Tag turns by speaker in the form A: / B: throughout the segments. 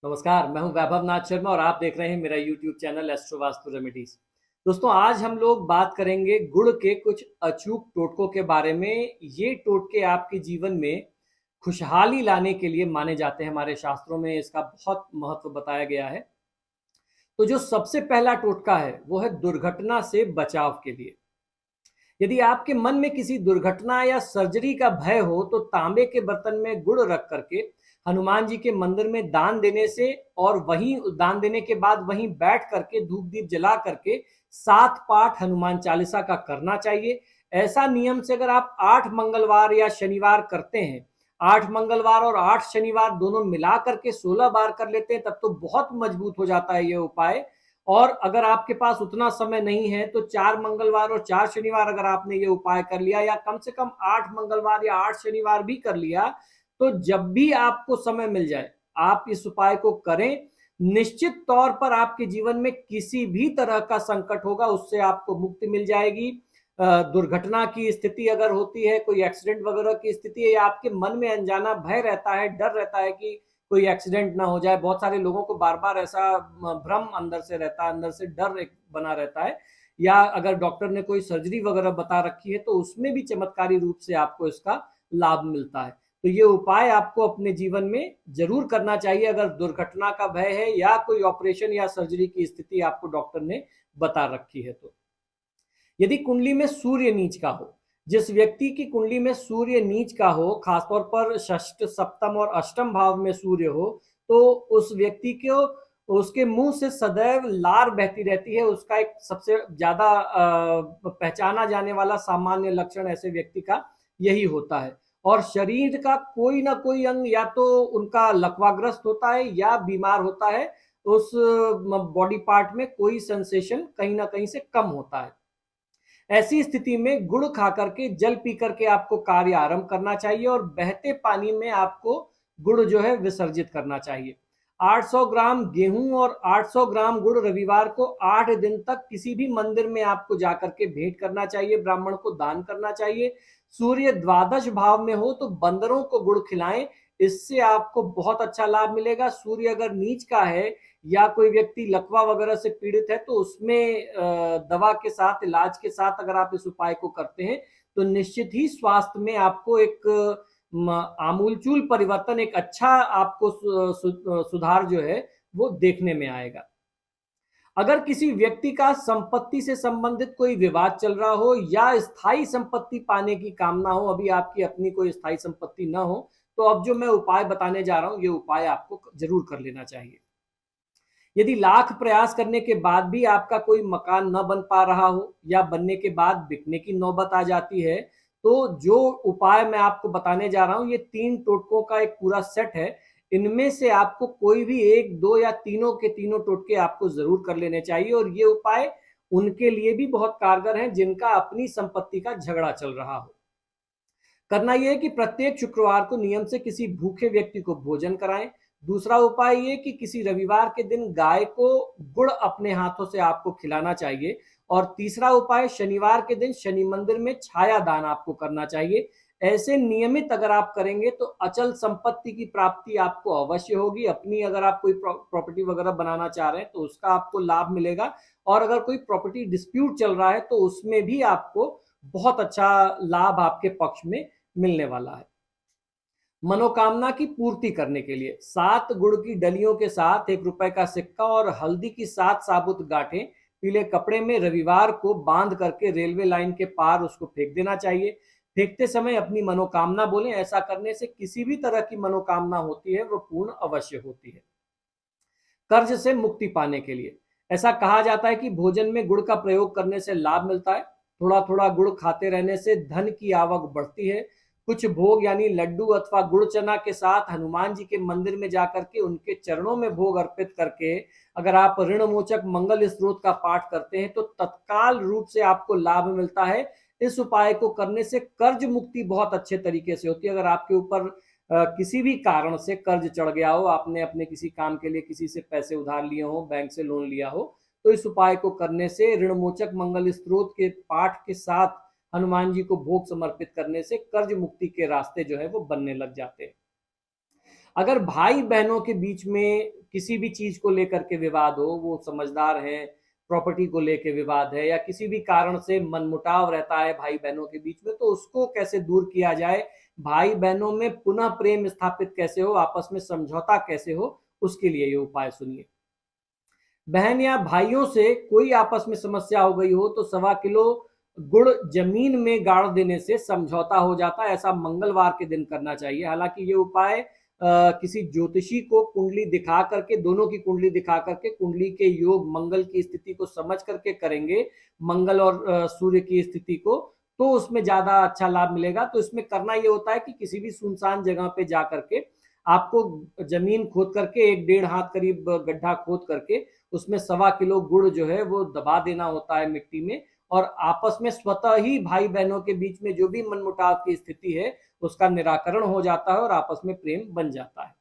A: नमस्कार, मैं हूं वैभव नाथ शर्मा और आप देख रहे हैं मेरा YouTube channel astro vastu remedies. दोस्तों, आज हम लोग बात करेंगे गुड़ के कुछ अचूक टोटकों के बारे में। ये टोटके आपके जीवन में खुशहाली लाने के लिए माने जाते हैं। हमारे शास्त्रों में इसका बहुत महत्व बताया गया है। तो जो सबसे पहला टोटका है वो है दुर्घटना से बचाव के लिए। यदि आपके मन में किसी दुर्घटना या सर्जरी का भय हो तो तांबे के बर्तन में गुड़ रख करके हनुमान जी के मंदिर में दान देने से और वहीं दान देने के बाद वहीं बैठ करके धूप दीप जला करके 7 पाठ हनुमान चालीसा का करना चाहिए। ऐसा नियम से अगर आप 8 मंगलवार या शनिवार करते हैं, 8 मंगलवार और 8 शनिवार दोनों मिला करके 16 बार कर लेते हैं, तब तो बहुत मजबूत हो जाता है ये उपाय। और अगर आपके पास उतना समय नहीं है तो 4 मंगलवार और 4 शनिवार अगर आपने ये उपाय कर लिया या कम से कम 8 मंगलवार या 8 शनिवार भी कर लिया, तो जब भी आपको समय मिल जाए आप इस उपाय को करें। निश्चित तौर पर आपके जीवन में किसी भी तरह का संकट होगा उससे आपको मुक्ति मिल जाएगी। दुर्घटना की स्थिति अगर होती है, कोई एक्सीडेंट वगैरह की स्थिति है, या आपके मन में अनजाना भय रहता है, डर रहता है कि कोई एक्सीडेंट ना हो जाए। बहुत सारे लोगों को बार बार ऐसा भ्रम अंदर से रहता है, अंदर से डर एक बना रहता है। या अगर डॉक्टर ने कोई सर्जरी वगैरह बता रखी है तो उसमें भी चमत्कारी रूप से आपको इसका लाभ मिलता है। तो ये उपाय आपको अपने जीवन में जरूर करना चाहिए अगर दुर्घटना का भय है या कोई ऑपरेशन या सर्जरी की स्थिति आपको डॉक्टर ने बता रखी है। तो यदि कुंडली में सूर्य नीच का हो, जिस व्यक्ति की कुंडली में सूर्य नीच का हो, खासतौर पर षष्ठ सप्तम और अष्टम भाव में सूर्य हो, तो उस व्यक्ति को उसके मुंह से सदैव लार बहती रहती है। उसका एक सबसे ज्यादा पहचाना जाने वाला सामान्य लक्षण ऐसे व्यक्ति का यही होता है। और शरीर का कोई ना कोई अंग या तो उनका लकवाग्रस्त होता है या बीमार होता है। उस बॉडी पार्ट में कोई सेंसेशन कहीं ना कहीं से कम होता है। ऐसी स्थिति में गुड़ खा करके, जल पी करके आपको कार्य आरंभ करना चाहिए और बहते पानी में आपको गुड़ जो है विसर्जित करना चाहिए। 800 ग्राम गेहूं और 800 ग्राम गुड़ रविवार को 8 दिन तक किसी भी मंदिर में आपको जाकर के भेंट करना चाहिए, ब्राह्मण को दान करना चाहिए। सूर्य द्वादश भाव में हो तो बंदरों को गुड़ खिलाएं, इससे आपको बहुत अच्छा लाभ मिलेगा। सूर्य अगर नीच का है या कोई व्यक्ति लकवा वगैरह से पीड़ित है तो उसमें दवा के साथ, इलाज के साथ अगर आप इस उपाय को करते हैं तो निश्चित ही स्वास्थ्य में आपको एक आमूलचूल परिवर्तन, एक अच्छा आपको सुधार जो है वो देखने में आएगा। अगर किसी व्यक्ति का संपत्ति से संबंधित कोई विवाद चल रहा हो या स्थायी संपत्ति पाने की कामना हो, अभी आपकी अपनी कोई स्थायी संपत्ति ना हो, तो अब जो मैं उपाय बताने जा रहा हूं ये उपाय आपको जरूर कर लेना चाहिए। यदि लाख प्रयास करने के बाद भी आपका कोई मकान न बन पा रहा हो या बनने के बाद बिकने की नौबत आ जाती है, तो जो उपाय मैं आपको बताने जा रहा हूं ये 3 टोटकों का एक पूरा सेट है। इनमें से आपको कोई भी एक, दो या तीनों के तीनों टोटके आपको जरूर कर लेने चाहिए। और ये उपाय उनके लिए भी बहुत कारगर हैं जिनका अपनी संपत्ति का झगड़ा चल रहा हो। करना यह है कि प्रत्येक शुक्रवार को नियम से किसी भूखे व्यक्ति को भोजन कराएं। दूसरा उपाय ये कि किसी रविवार के दिन गाय को गुड़ अपने हाथों से आपको खिलाना चाहिए। और तीसरा उपाय, शनिवार के दिन शनि मंदिर में छाया दान आपको करना चाहिए। ऐसे नियमित अगर आप करेंगे तो अचल संपत्ति की प्राप्ति आपको अवश्य होगी। अपनी अगर आप कोई प्रॉपर्टी वगैरह बनाना चाह रहे हैं तो उसका आपको लाभ मिलेगा। और अगर कोई प्रॉपर्टी डिस्प्यूट चल रहा है तो उसमें भी आपको बहुत अच्छा लाभ आपके पक्ष में मिलने वाला है। मनोकामना की पूर्ति करने के लिए 7 गुड़ की डलियों के साथ ₹1 का सिक्का और हल्दी की 7 साबुत गांठें पीले कपड़े में रविवार को बांध करके रेलवे लाइन के पार उसको फेंक देना चाहिए। फेंकते समय अपनी मनोकामना बोलें। ऐसा करने से किसी भी तरह की मनोकामना होती है वो पूर्ण अवश्य होती है। कर्ज से मुक्ति पाने के लिए ऐसा कहा जाता है कि भोजन में गुड़ का प्रयोग करने से लाभ मिलता है। थोड़ा थोड़ा गुड़ खाते रहने से धन की आवक बढ़ती है। कुछ भोग यानी लड्डू अथवा गुड़ चना के साथ हनुमान जी के मंदिर में जाकर के उनके चरणों में भोग अर्पित करके अगर आप ऋण मोचक मंगल स्त्रोत का पाठ करते हैं तो तत्काल रूप से आपको लाभ मिलता है। इस उपाय को करने से कर्ज मुक्ति बहुत अच्छे तरीके से होती है। अगर आपके ऊपर किसी भी कारण से कर्ज चढ़ गया हो, आपने अपने किसी काम के लिए किसी से पैसे उधार लिए हो, बैंक से लोन लिया हो, तो इस उपाय को करने से ऋणमोचक मंगल स्त्रोत के पाठ के साथ हनुमान जी को भोग समर्पित करने से कर्ज मुक्ति के रास्ते जो है वो बनने लग जाते हैं। अगर भाई बहनों के बीच में किसी भी चीज को लेकर के विवाद हो, वो समझदार हैं, प्रॉपर्टी को लेकर विवाद है या किसी भी कारण से मनमुटाव रहता है भाई बहनों के बीच में, तो उसको कैसे दूर किया जाए, भाई बहनों में पुनः प्रेम स्थापित कैसे हो, आपस में समझौता कैसे हो, उसके लिए ये उपाय सुनिए। बहन या भाइयों से कोई आपस में समस्या हो गई हो तो 1.25 किलो गुड़ जमीन में गाड़ देने से समझौता हो जाता है। ऐसा मंगलवार के दिन करना चाहिए। हालांकि ये उपाय किसी ज्योतिषी को कुंडली दिखा करके, दोनों की कुंडली दिखा करके, कुंडली के योग मंगल की स्थिति को समझ करके करेंगे, मंगल और सूर्य की स्थिति को, तो उसमें ज्यादा अच्छा लाभ मिलेगा। तो इसमें करना ये होता है कि किसी भी सुनसान जगह पे जा करके आपको जमीन खोद करके 1-1.5 हाथ करीब गड्ढा खोद करके उसमें 1.25 किलो गुड़ जो है वो दबा देना होता है मिट्टी में, और आपस में स्वतः ही भाई बहनों के बीच में जो भी मनमुटाव की स्थिति है उसका निराकरण हो जाता है और आपस में प्रेम बन जाता है।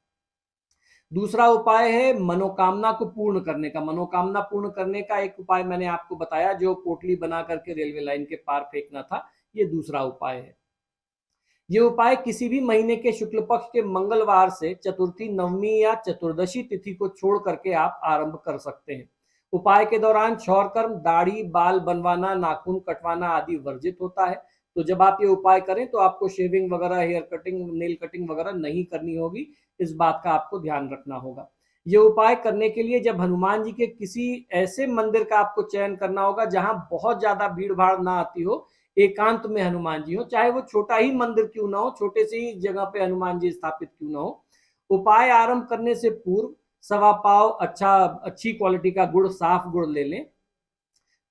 A: दूसरा उपाय है मनोकामना को पूर्ण करने का। मनोकामना पूर्ण करने का एक उपाय मैंने आपको बताया, जो पोटली बना करके रेलवे लाइन के पार फेंकना था, ये दूसरा उपाय है। ये उपाय किसी भी महीने के शुक्ल पक्ष के मंगलवार से चतुर्थी, नवमी या चतुर्दशी तिथि को छोड़ करके आप आरंभ कर सकते हैं। उपाय के दौरान क्षौर कर्म, दाढ़ी, बाल बनवाना, नाखून कटवाना आदि वर्जित होता है। तो जब आप ये उपाय करें तो आपको शेविंग वगैरह, हेयर कटिंग, नेल कटिंग वगैरह नहीं करनी होगी। इस बात का आपको ध्यान रखना होगा। ये उपाय करने के लिए जब हनुमान जी के किसी ऐसे मंदिर का आपको चयन करना होगा जहां बहुत ज्यादा भीड़ भाड़ ना आती हो, एकांत में हनुमान जी हो, चाहे वो छोटा ही मंदिर क्यों ना हो, छोटे से ही जगह पे हनुमान जी स्थापित क्यों ना हो। उपाय आरंभ करने से पूर्व 1.25 पाव अच्छी क्वालिटी का गुड़, साफ गुड़ ले लें।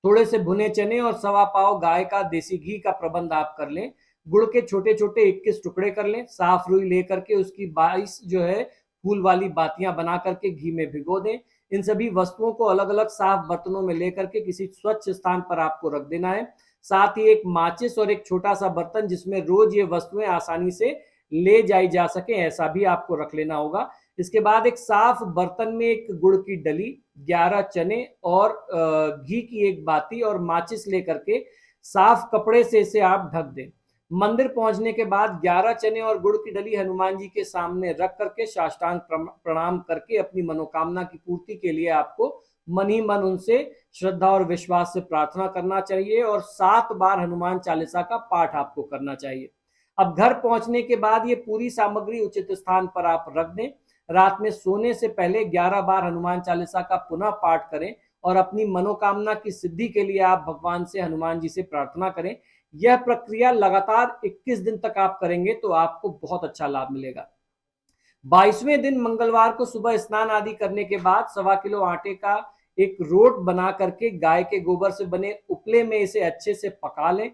A: थोड़े से भुने चने और 1.25 पाव गाय का देसी घी का प्रबंध आप कर लें। गुड़ के छोटे छोटे 21 टुकड़े कर लें। साफ रुई लेकर के उसकी 22 जो है फूल वाली बातियां बना करके घी में भिगो दें। इन सभी वस्तुओं को अलग अलग साफ बर्तनों में लेकर के किसी स्वच्छ स्थान पर आपको रख देना है। साथ ही एक माचिस और एक छोटा सा बर्तन जिसमें रोज ये वस्तुएं आसानी से ले जाई जा सके, ऐसा भी आपको रख लेना होगा। इसके बाद एक साफ बर्तन में एक गुड़ की डली, 11 चने और घी की एक बाती और माचिस लेकर के साफ कपड़े से इसे आप ढक दें। मंदिर पहुंचने के बाद 11 चने और गुड़ की डली हनुमान जी के सामने रख करके साष्टांग प्रणाम करके अपनी मनोकामना की पूर्ति के लिए आपको मन ही मन उनसे श्रद्धा और विश्वास से प्रार्थना करना चाहिए और 7 बार हनुमान चालीसा का पाठ आपको करना चाहिए। अब घर पहुंचने के बाद ये पूरी सामग्री उचित स्थान पर आप रख दें। रात में सोने से पहले 11 बार हनुमान चालीसा का पुनः पाठ करें और अपनी मनोकामना की सिद्धि के लिए आप भगवान से, हनुमान जी से प्रार्थना करें। यह प्रक्रिया लगातार 21 दिन तक आप करेंगे तो आपको बहुत अच्छा लाभ मिलेगा। 22वें दिन मंगलवार को सुबह स्नान आदि करने के बाद 1.25 किलो आटे का एक रोट बना करके गाय के गोबर से बने उपले में इसे अच्छे से पका लें।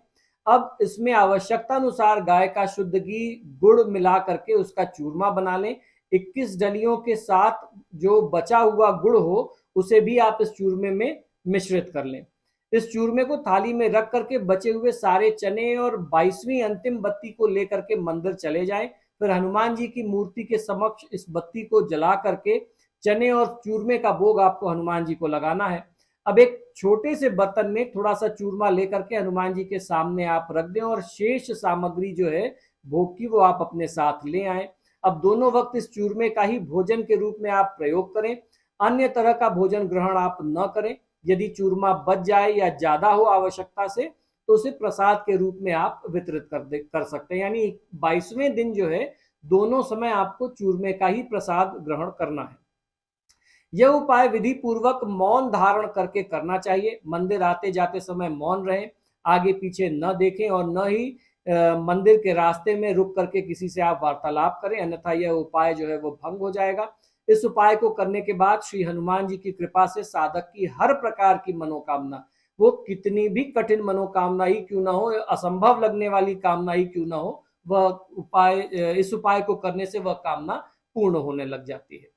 A: अब इसमें आवश्यकता अनुसार गाय का शुद्ध घी, गुड़ मिला करके उसका चूरमा बना लें। 21 डलियों के साथ जो बचा हुआ गुड़ हो उसे भी आप इस चूरमे में मिश्रित कर लें। इस चूरमे को थाली में रख करके बचे हुए सारे चने और 22वीं अंतिम बत्ती को लेकर के मंदिर चले जाएं। फिर हनुमान जी की मूर्ति के समक्ष इस बत्ती को जला करके चने और चूरमे का भोग आपको हनुमान जी को लगाना है। अब एक छोटे से बर्तन में थोड़ा सा चूरमा लेकर के हनुमान जी के सामने आप रख दें और शेष सामग्री जो है भोग की वो आप अपने साथ ले आए। अब दोनों वक्त इस चूरमे का ही भोजन के रूप में आप प्रयोग करें। अन्य तरह का भोजन ग्रहण आप न करें। यदि चूरमा बच जाए या ज्यादा हो आवश्यकता से तो उसे प्रसाद के रूप में आप वितरित कर सकते हैं। यानी 22वें दिन जो है दोनों समय आपको चूरमे का ही प्रसाद ग्रहण करना है। यह उपाय विधि पूर्वक मौन धारण करके करना चाहिए। मंदिर आते जाते समय मौन रहें, आगे पीछे न देखें और न ही मंदिर के रास्ते में रुक करके किसी से आप वार्तालाप करें, अन्यथा यह उपाय जो है वो भंग हो जाएगा। इस उपाय को करने के बाद श्री हनुमान जी की कृपा से साधक की हर प्रकार की मनोकामना, वो कितनी भी कठिन मनोकामना ही क्यों ना हो, असंभव लगने वाली कामना ही क्यों ना हो, वह उपाय, इस उपाय को करने से वह कामना पूर्ण होने लग जाती है।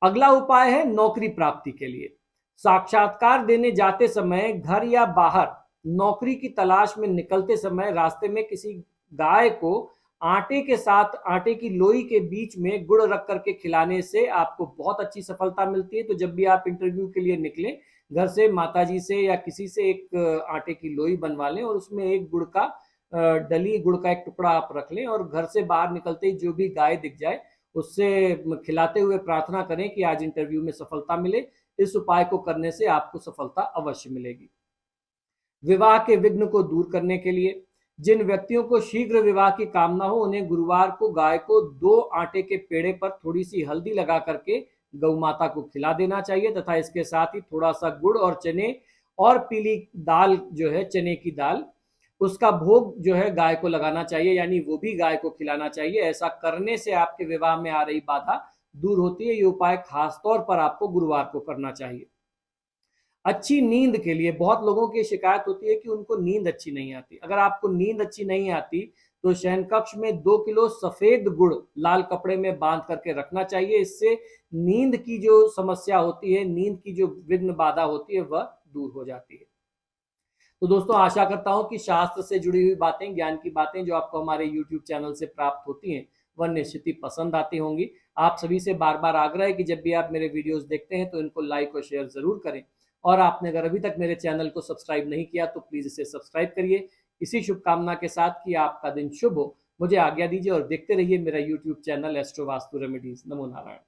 A: अगला उपाय है नौकरी प्राप्ति के लिए। साक्षात्कार देने जाते समय, घर या बाहर नौकरी की तलाश में निकलते समय रास्ते में किसी गाय को आटे के साथ, आटे की लोई के बीच में गुड़ रख करके खिलाने से आपको बहुत अच्छी सफलता मिलती है। तो जब भी आप इंटरव्यू के लिए निकलें, घर से माताजी से या किसी से एक आटे की लोई बनवा लें और उसमें एक गुड़ का डली, गुड़ का एक टुकड़ा आप रख लें और घर से बाहर निकलते ही जो भी गाय दिख जाए उससे खिलाते हुए प्रार्थना करें कि आज इंटरव्यू में सफलता मिले। इस उपाय को करने से आपको सफलता अवश्य मिलेगी। विवाह के विघ्न को दूर करने के लिए जिन व्यक्तियों को शीघ्र विवाह की कामना हो, उन्हें गुरुवार को गाय को 2 आटे के पेड़े पर थोड़ी सी हल्दी लगा करके गौ माता को खिला देना चाहिए तथा इसके साथ ही थोड़ा सा गुड़ और चने और पीली दाल जो है, चने की दाल, उसका भोग जो है गाय को लगाना चाहिए, यानी वो भी गाय को खिलाना चाहिए। ऐसा करने से आपके विवाह में आ रही बाधा दूर होती है। ये उपाय खास तौर पर आपको गुरुवार को करना चाहिए। अच्छी नींद के लिए बहुत लोगों की शिकायत होती है कि उनको नींद अच्छी नहीं आती। अगर आपको नींद अच्छी नहीं आती तो शयन कक्ष में 2 किलो सफेद गुड़ लाल कपड़े में बांध करके रखना चाहिए। इससे नींद की जो समस्या होती है, नींद की जो विघ्न बाधा होती है, वह दूर हो जाती है। तो दोस्तों, आशा करता हूं कि शास्त्र से जुड़ी हुई बातें, ज्ञान की बातें जो आपको हमारे यूट्यूब चैनल से प्राप्त होती हैं, वह निश्चित ही पसंद आती होंगी। आप सभी से बार बार आग्रह है कि जब भी आप मेरे वीडियोस देखते हैं तो इनको लाइक और शेयर जरूर करें, और आपने अगर अभी तक मेरे चैनल को सब्सक्राइब नहीं किया तो प्लीज इसे सब्सक्राइब करिए। इसी शुभकामना के साथ कि आपका दिन शुभ हो, मुझे आज्ञा दीजिए और देखते रहिए मेरा YouTube channel astro vastu remedies. नमो नारायण।